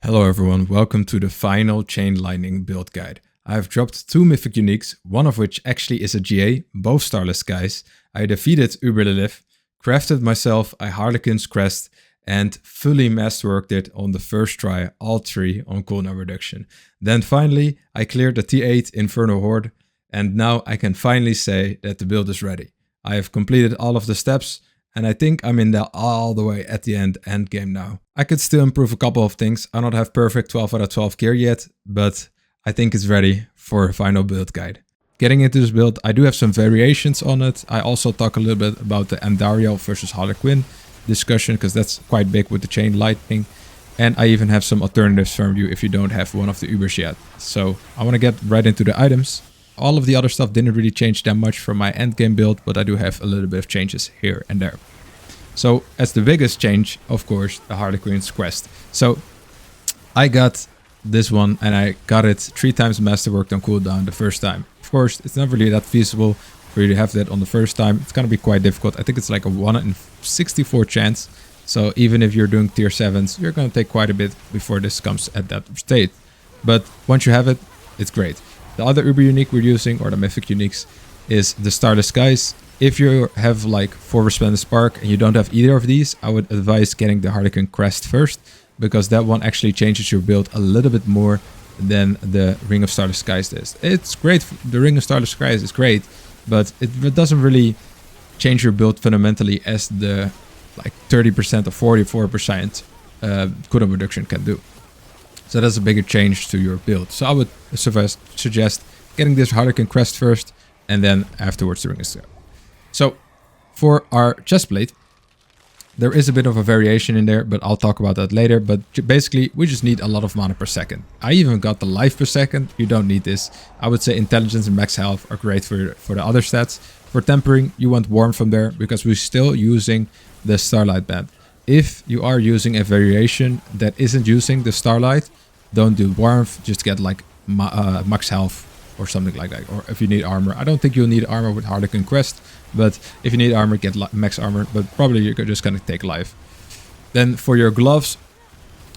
Hello everyone, welcome to the final Chain Lightning build guide. I have dropped 2 Mythic uniques, one of which actually is a GA, both Starless Skies. I defeated Uberlilith, crafted myself a Harlequin's crest, and fully masterworked it on the first try, all 3 on cooldown reduction. Then finally, I cleared the T8 Infernal Horde, and now I can finally say that the build is ready. I have completed all of the steps, and I think I'm in there all the way at the end game now. I could still improve a couple of things. I don't have perfect 12 out of 12 gear yet, but I think it's ready for a final build guide. Getting into this build, I do have some variations on it. I also talk a little bit about the Andariel versus Harlequin discussion, because that's quite big with the Chain Lightning. And I even have some alternatives from you if you don't have one of the Ubers yet. So I want to get right into the items. All of the other stuff didn't really change that much from my endgame build, but I do have a little bit of changes here and there. So as the biggest change, of course, the Harlequin's quest. So I got this one and I got it 3 times masterworked on cooldown the first time. Of course, it's not really that feasible for you to have that on the first time. It's going to be quite difficult. I think it's like a 1 in 64 chance. So even if you're doing tier 7s, you're going to take quite a bit before this comes at that state. But once you have it, it's great. The other Uber unique we're using, or the Mythic uniques, is the Starless Skies. If you have like 4 Resplendent Spark and you don't have either of these, I would advise getting the Harlequin crest first, because that one actually changes your build a little bit more than the Ring of Starless Skies does. It's great, the Ring of Starless Skies is great, but it doesn't really change your build fundamentally as the like 30% or 44% cooldown reduction can do. So that's a bigger change to your build. So I would suggest getting this Harlequin crest first, and then afterwards the Ring of Starless. So for our chestplate, there is a bit of a variation in there, but I'll talk about that later. But basically, we just need a lot of mana per second. I even got the life per second. You don't need this. I would say intelligence and max health are great for the other stats. For tempering, you want warmth from there, because we're still using the Starlight Band. If you are using a variation that isn't using the Starlight, don't do warmth, just get like max health or something like that. Or if you need armor, I don't think you'll need armor with Harlequin Crest, but if you need armor, get max armor, but probably you're just gonna take life. Then for your gloves,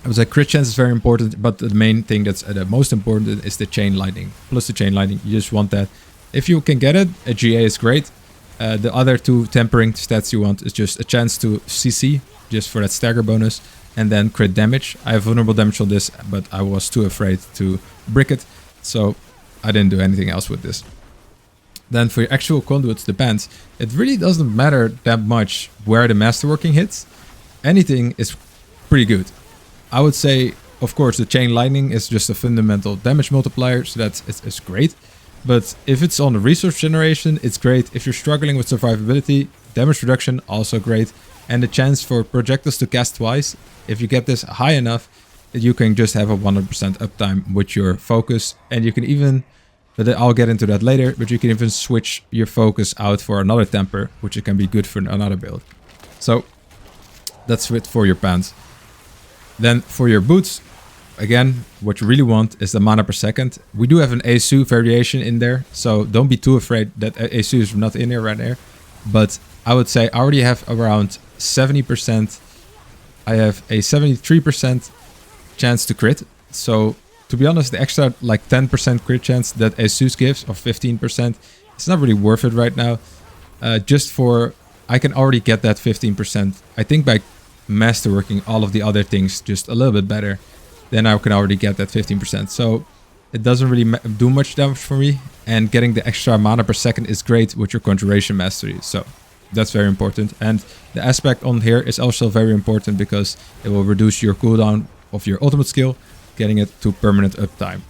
I would say crit chance is very important, but the main thing that's the most important is the Chain Lightning. Plus the Chain Lightning, you just want that. If you can get it, a GA is great. The other 2 tempering stats you want is just a chance to CC, just for that stagger bonus, and then crit damage. I have vulnerable damage on this, but I was too afraid to brick it, so I didn't do anything else with this. Then for your actual conduits, the bands, it really doesn't matter that much where the masterworking hits. Anything is pretty good. I would say, of course, the Chain Lightning is just a fundamental damage multiplier, so it's great. But if it's on the resource generation, it's great. If you're struggling with survivability, damage reduction, also great. And the chance for projectiles to cast twice, if you get this high enough, you can just have a 100% uptime with your focus. And you can even, but I'll get into that later, but you can even switch your focus out for another temper, which can be good for another build. So that's it for your pants. Then for your boots, again, what you really want is the mana per second. We do have an ASU variation in there, so don't be too afraid that ASU is not in there right there. But I would say I already have around 70%. I have a 73% chance to crit. So to be honest, the extra like 10% crit chance that ASUS gives, or 15%, it's not really worth it right now. Just for, I can already get that 15%. I think by masterworking all of the other things just a little bit better, then I can already get that 15%. So it doesn't really do much damage for me. And getting the extra mana per second is great with your Conjuration Mastery. So that's very important. And the aspect on here is also very important, because it will reduce your cooldown of your ultimate skill, getting it to permanent uptime.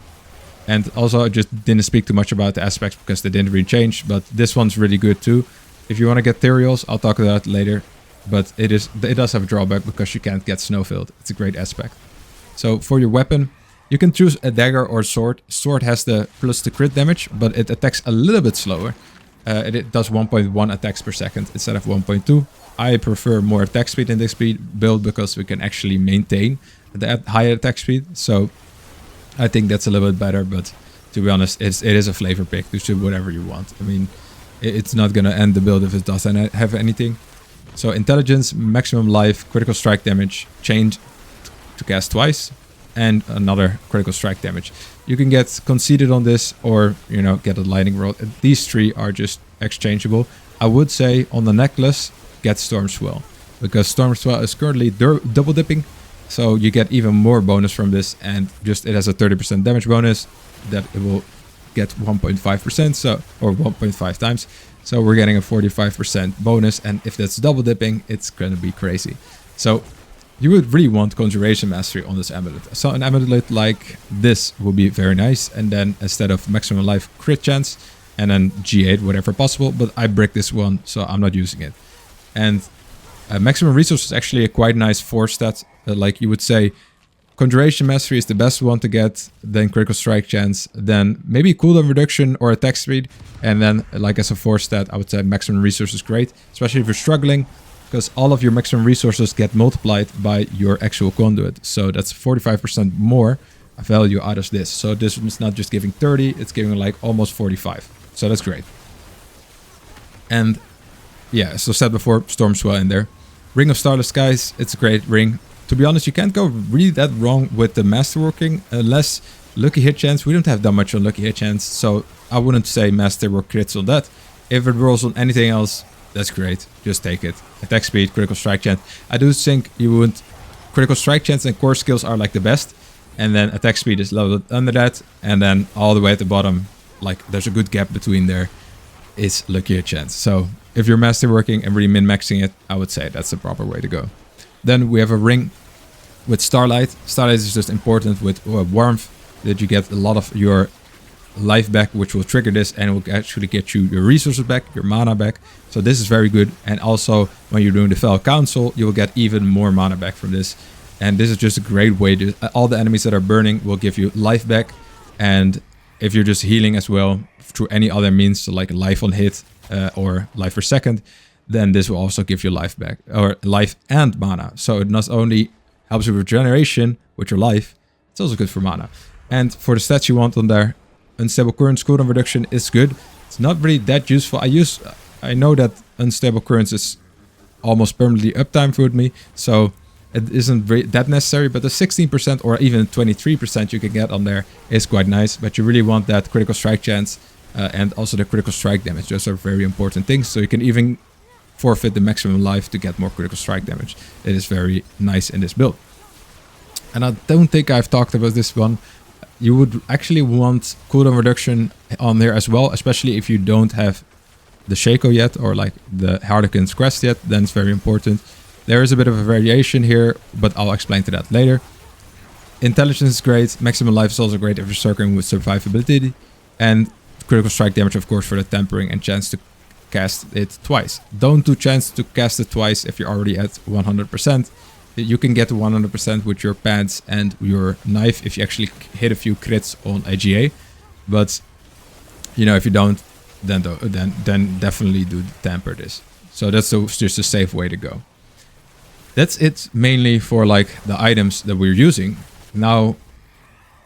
And also, I just didn't speak too much about the aspects because they didn't really change, but this one's really good too. If you want to get Therials, I'll talk about that later. But it does have a drawback, because you can't get Snowfilled. It's a great aspect. So for your weapon, you can choose a dagger or sword. Sword has the plus the crit damage, but it attacks a little bit slower. It does 1.1 attacks per second instead of 1.2. I prefer more attack speed in this build, because we can actually maintain the higher attack speed. So I think that's a little bit better, but to be honest, it is a flavor pick. You should do whatever you want. I mean, it's not going to end the build if it doesn't have anything. So intelligence, maximum life, critical strike damage, chained to cast twice. and another critical strike damage. You can get Conceited on this, or, you know, get a lightning rod. These 3 are just exchangeable. I would say on the necklace, get Storm Swell, because Storm Swell is currently double dipping, so you get even more bonus from this, and just it has a 30% damage bonus that it will get 1.5%, so, or 1.5 times. So we're getting a 45% bonus, and if that's double dipping, it's gonna be crazy. So you would really want Conjuration Mastery on this amulet. So an amulet like this will be very nice, and then instead of maximum life, crit chance, and then G8 whatever possible, but I brick this one, so I'm not using it. And maximum resource is actually a quite nice 4 stat. Like you would say, Conjuration Mastery is the best one to get, then critical strike chance, then maybe cooldown reduction or attack speed, and then like as a 4 stat, I would say maximum resource is great, especially if you're struggling, because all of your maximum resources get multiplied by your actual conduit. So that's 45% more value out of this. So this is not just giving 30, it's giving like almost 45. So that's great. And yeah, as I said before, Storm Swell in there. Ring of Starless Skies, it's a great ring. To be honest, you can't go really that wrong with the Masterworking, unless Lucky Hit Chance. We don't have that much on Lucky Hit Chance, so I wouldn't say Masterwork crits on that. If it rolls on anything else, that's great. Just take it. Attack speed, critical strike chance. I do think you would... Critical strike chance and core skills are like the best. And then attack speed is leveled under that. And then all the way at the bottom, like there's a good gap between there, is Lucky Hit Chance. So if you're Masterworking and really min-maxing it, I would say that's the proper way to go. Then we have a ring with Starlight. Starlight is just important with Warmth, that you get a lot of your life back, which will trigger this, and it will actually get you your resources back, your mana back. So this is very good. And also when you're doing the Fell Council, you will get even more mana back from this. And this is just a great way to... all the enemies that are burning will give you life back. And if you're just healing as well through any other means, so like life on hit or life per second, then this will also give you life back, or life and mana. So it not only helps you with regeneration with your life, it's also good for mana. And for the stats you want on there, Unstable Currents cooldown reduction is good. It's not really that useful. I know that Unstable Currents is almost permanently uptime for me, so it isn't that necessary, but the 16% or even 23% you can get on there is quite nice. But you really want that critical strike chance and also the critical strike damage. Those are very important things, so you can even forfeit the maximum life to get more critical strike damage. It is very nice in this build. And I don't think I've talked about this one. You would actually want cooldown reduction on there as well, especially if you don't have the Shaco yet, or like the Harlequin's Crest yet, then it's very important. There is a bit of a variation here, but I'll explain to that later. Intelligence is great, maximum life is also great if you're circling with survivability, and critical strike damage of course for the tempering and chance to cast it twice. Don't do chance to cast it twice if you're already at 100%. You can get to 100% with your pants and your knife if you actually hit a few crits on AGA. But, you know, if you don't, then definitely do temper this. So that's just a safe way to go. That's it mainly for like the items that we're using. Now,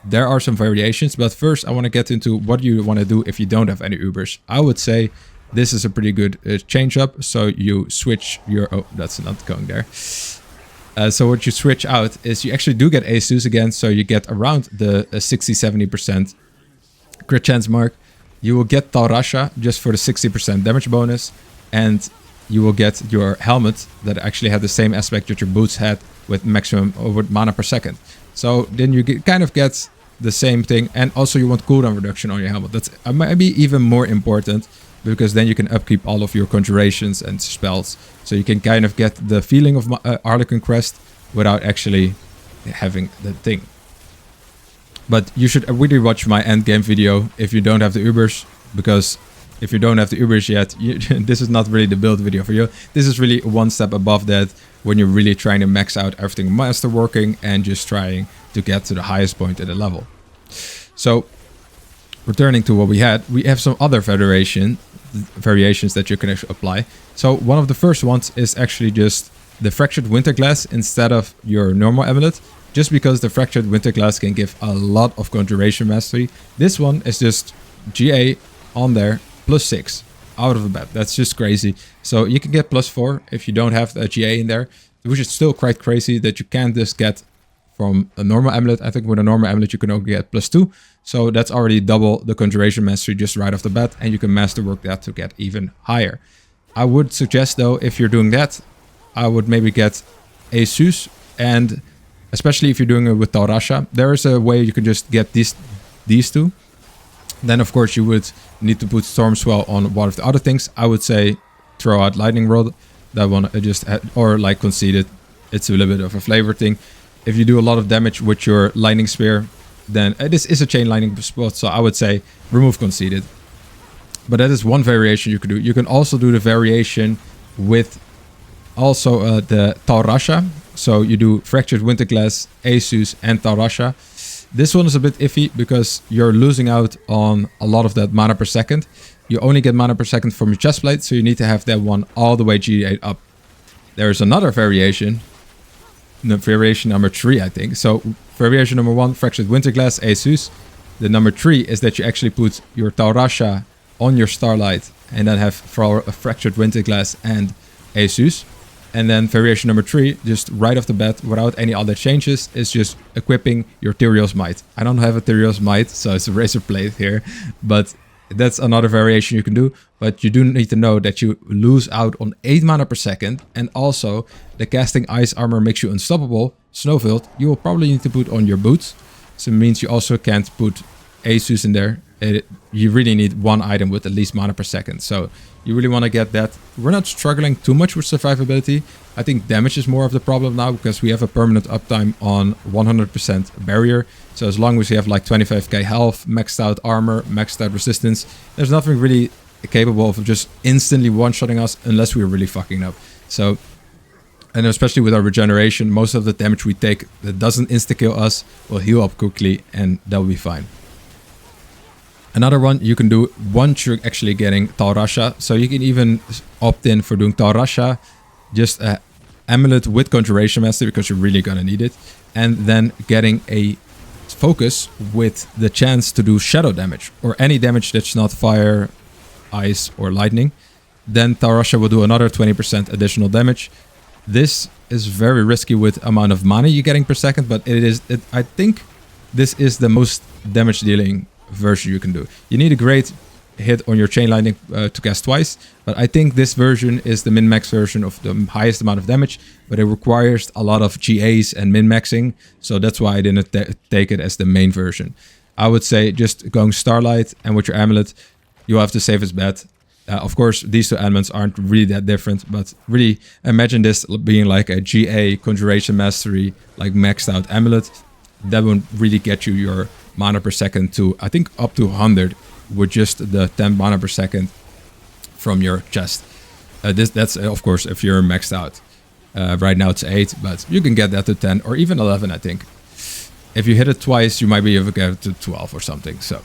there are some variations, but first I want to get into what you want to do if you don't have any Ubers. I would say this is a pretty good change up. So you switch your... oh, that's not going there. So what you switch out is you actually do get Asus again. So you get around the 60-70% crit chance mark. You will get Taurasha just for the 60% damage bonus. And you will get your helmet that actually had the same aspect that your boots had with maximum over mana per second. So then you kind of get the same thing. And also you want cooldown reduction on your helmet. That's maybe even more important, because then you can upkeep all of your conjurations and spells. So you can kind of get the feeling of Harlequin Crest without actually having the thing. But you should really watch my endgame video if you don't have the Ubers, because if you don't have the Ubers yet, this is not really the build video for you. This is really one step above that, when you're really trying to max out everything masterworking and just trying to get to the highest point in the level. So, returning to what we had, we have some other variations that you can actually apply. So one of the first ones is actually just the Fractured Winterglass instead of your normal amulet, just because the Fractured Winterglass can give a lot of conjuration mastery. This one is just GA on there +6 out of the bat. That's just crazy. So you can get +4 if you don't have the GA in there, which is still quite crazy that you can't just get from a normal amulet. I think with a normal amulet you can only get +2. So that's already double the Conjuration Mastery just right off the bat. And you can masterwork that to get even higher. I would suggest though, if you're doing that, I would maybe get a ZEUS. And especially if you're doing it with Taurasha, there is a way you can just get these two. Then of course you would need to put Storm Swell on one of the other things. I would say throw out Lightning Rod. That one or like Conceited. It's a little bit of a flavor thing. If you do a lot of damage with your Lightning Spear, then this is a Chain Lightning spot. So I would say remove Conceited. But that is one variation you could do. You can also do the variation with also the Taurasha. So you do Fractured Winterglass, a ZEUS and Taurasha. This one is a bit iffy because you're losing out on a lot of that mana per second. You only get mana per second from your chestplate, so you need to have that one all the way G8 up. There's another variation. Variation number 3, I think. So variation number 1, Fractured Winterglass, a ZEUS. The number 3 is that you actually put your Taurasha on your Starlight and then have a Fractured Winterglass and a ZEUS. And then variation number 3, just right off the bat, without any other changes, is just equipping your Tyrios Might. I don't have a Tyrios Might, so it's a razor blade here. But that's another variation you can do. But you do need to know that you lose out on 8 mana per second. And also, the casting Ice Armor makes you unstoppable. Snowfield, you will probably need to put on your boots. So it means you also can't put a ZEUS in there. You really need one item with at least mana per second. So you really want to get that. We're not struggling too much with survivability. I think damage is more of the problem now because we have a permanent uptime on 100% barrier. So as long as you have like 25k health, maxed out armor, maxed out resistance, there's nothing really capable of just instantly one-shotting us unless we're really fucking up. So, and especially with our regeneration, most of the damage we take that doesn't insta-kill us will heal up quickly and that'll be fine. Another one you can do once you're actually getting Taurasha. So you can even opt in for doing Taurasha, just an amulet with Conjuration Mastery because you're really gonna need it. And then getting a focus with the chance to do shadow damage or any damage that's not fire, ice or lightning. Then Taurasha will do another 20% additional damage. This is very risky with amount of mana you're getting per second, but I think this is the most damage dealing version you can do. You need a great hit on your Chain Lightning to cast twice, but I think this version is the min-max version of the highest amount of damage, but it requires a lot of GAs and min-maxing, so that's why I didn't take it as the main version. I would say just going Starlight and with your amulet, you'll have the safest bet. Of course, these two elements aren't really that different, but really imagine this being like a GA Conjuration Mastery, like maxed out amulet. That won't really get you your mana per second to, I think, up to 100 with just the 10 mana per second from your chest. That's of course if you're maxed out. Right now it's 8, but you can get that to 10 or even 11, I think. If you hit it twice, you might be able to get it to 12 or something. So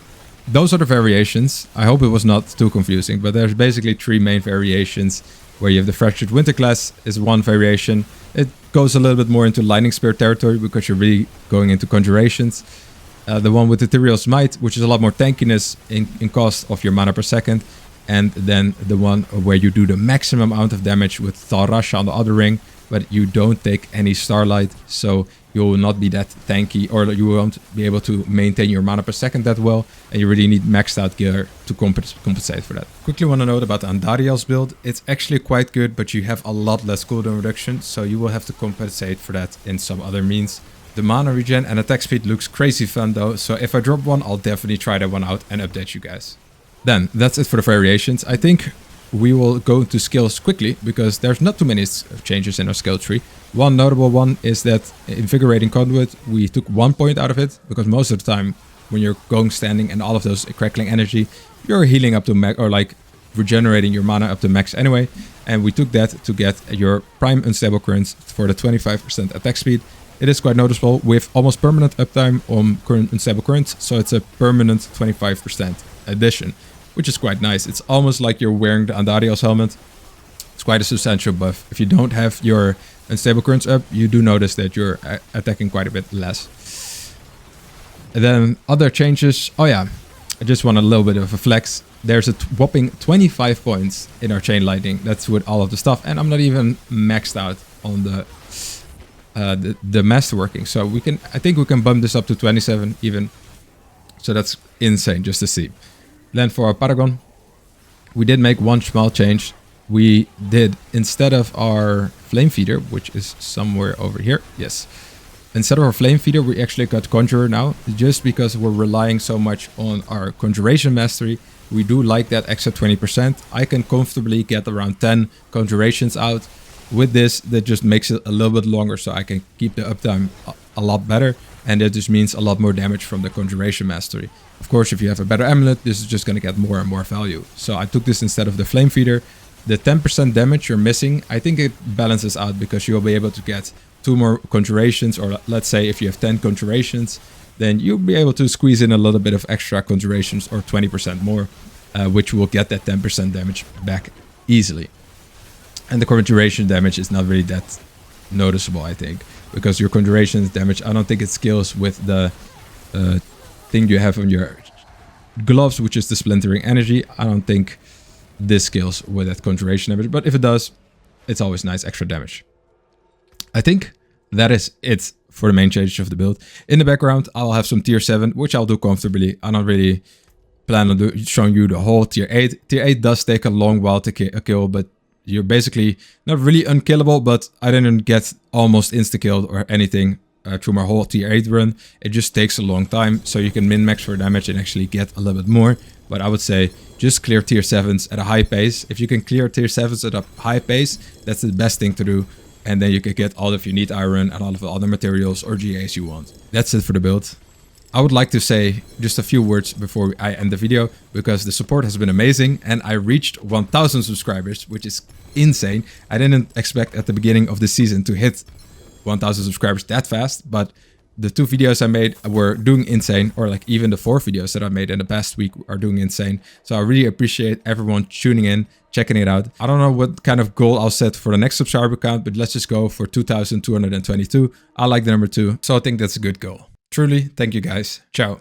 those are the variations. I hope it was not too confusing, but there's basically 3 main variations where you have the Fractured Winterglass is one variation. It goes a little bit more into Lightning Spear territory because you're really going into conjurations. The one with the Tyrios Might, which is a lot more tankiness in cost of your mana per second. And then the one where you do the maximum amount of damage with Taurasha on the other ring, but you don't take any Starlight, so you will not be that tanky, or you won't be able to maintain your mana per second that well, and you really need maxed out gear to compensate for that. Quickly want to note about Andariel's build. It's actually quite good, but you have a lot less cooldown reduction, so you will have to compensate for that in some other means. The mana regen and attack speed looks crazy fun though, so if I drop one, I'll definitely try that one out and update you guys. Then, that's it for the variations. I think we will go to skills quickly, because there's not too many changes in our skill tree. One notable one is that Invigorating Conduit, we took 1 point out of it, because most of the time, when you're going standing and all of those crackling energy, you're healing up to max, or like regenerating your mana up to max anyway. And we took that to get your Prime Unstable Currents for the 25% attack speed. It is quite noticeable with almost permanent uptime on current Unstable Currents, so it's a permanent 25% addition, which is quite nice. It's almost like you're wearing the Andariel's helmet. It's quite a substantial buff. If you don't have your Unstable Currents up, you do notice that you're attacking quite a bit less. And then other changes. Oh yeah, I just want a little bit of a flex. There's a whopping 25 points in our Chain Lightning. That's with all of the stuff, and I'm not even maxed out on the the masterworking. So I think we can bump this up to 27 even. So that's insane just to see. Then for our Paragon, we did make one small change. We did, instead of our Flame Feeder, which is somewhere over here, yes. Instead of our Flame Feeder, we actually got Conjurer now, just because we're relying so much on our Conjuration Mastery. We do like that extra 20%. I can comfortably get around 10 Conjurations out. With this, that just makes it a little bit longer, so I can keep the uptime a lot better. And that just means a lot more damage from the Conjuration Mastery. Of course, if you have a better amulet, this is just going to get more and more value. So I took this instead of the Flame Feeder. The 10% damage you're missing, I think it balances out because you'll be able to get 2 more Conjurations, or let's say if you have 10 Conjurations, then you'll be able to squeeze in a little bit of extra Conjurations or 20% more, which will get that 10% damage back easily. And the Conjuration damage is not really that noticeable, I think, because your Conjuration damage, I don't think it scales with the thing you have on your gloves, which is the Splintering Energy. I don't think this scales with that Conjuration damage, but if it does, it's always nice extra damage. I think that is it for the main changes of the build. In the background, I'll have some tier 7, which I'll do comfortably. I don't really plan on showing you the whole tier 8. Tier 8 does take a long while to kill, but you're basically not really unkillable, but I didn't get almost insta-killed or anything through my whole tier 8 run. It just takes a long time, so you can min-max for damage and actually get a little bit more. But I would say just clear tier 7s at a high pace. If you can clear tier 7s at a high pace, that's the best thing to do. And then you can get all of your need iron and all of the other materials or GAs you want. That's it for the build. I would like to say just a few words before I end the video, because the support has been amazing and I reached 1000 subscribers, which is insane. I didn't expect at the beginning of the season to hit 1000 subscribers that fast, but the 2 videos I made were doing insane, or like even the 4 videos that I made in the past week are doing insane. So I really appreciate everyone tuning in, checking it out. I don't know what kind of goal I'll set for the next subscriber count, but let's just go for 2222. I like the number 2, so I think that's a good goal. Truly, thank you guys. Ciao.